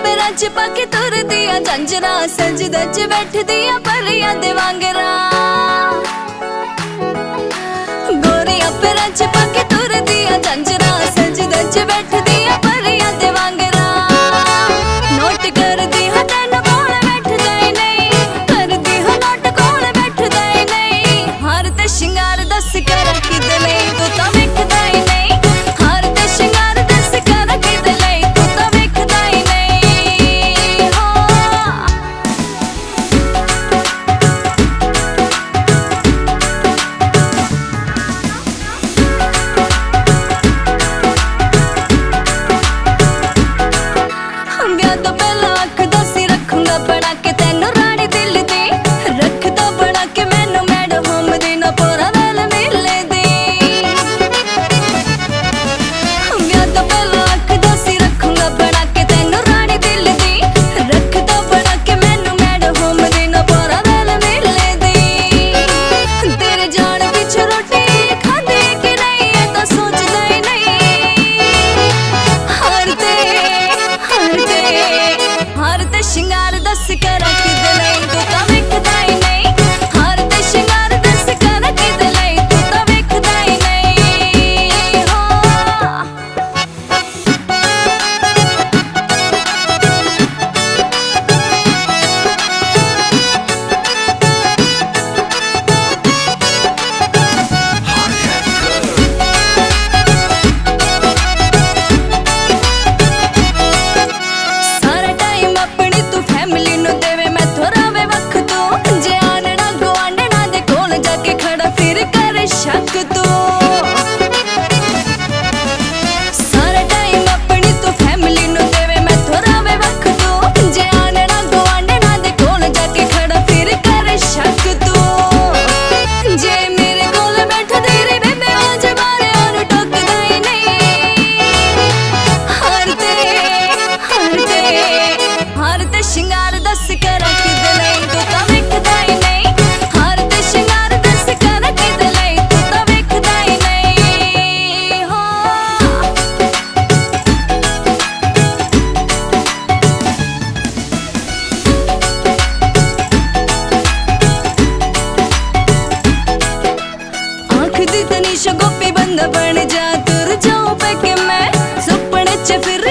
पैरां च पाके तुर दिया झंजरा सज दज बैठ दिया परियां दे वांगरा गोरिया पैरां च पाके तुर दिया झंजरा सज दज बैठ दिया परियां दे वांगरा नोट कर दी हा तैनू कोल बैठ जाए नहीं कर दी हा नोट कोल बैठ जाए नहीं हार ते शिंगार दस कर किदे लई तू तां वेखदा ही नहीं हार ते शिंगार दस कर किदे लई तू तां वेखदा ही नहीं हो ब्याह तो पहला अख दसी रखूंगा बना के तैनू रानी दिल दी रख दो बना के मैनू मैड होम दी ना पूरा वेल मिले दी ब्याह तो पहला अख दसी रखूंगा बना के तैनू रानी दिल दी रख दो बना के मैनू मैड होम दी ना पूरा वेल मिले दी तेरे जान पिछे रोटी खांदे कि नहीं ये तो सोचदा ही नहीं हार ते शिंगार दस करा किदे लई तू तां वेखदा ही नहीं हार ते शिंगार दस करा किदे लई तू तां वेखदा ही नहीं हो सारा टाइम अपनी तू फैमिली नु देवे मैं थोड़ा वे वक्त तू जे आनना गवांडना दे कोल जाके खड़ा फिर कर शक तू सारा टाइम अपनी तू फैमिली नु देवे मैं थोड़ा वे वक्त तू जे आनना गवांडना दे कोल जाके खड़ा फिर कर शक तू जे मेरे कोल बैठा दे रे बेबे आज बारे और टोकदा ही नहीं हार ते शिंगार दस करा किदे लई तू तां वेखदा ही नहीं हार ते शिंगार दस करा किदे लई तू तां वेखदा ही नहीं हो आँख दी तनीश गोपी बंद बन जा तुर जाऊं पे के मैं सपने च फिर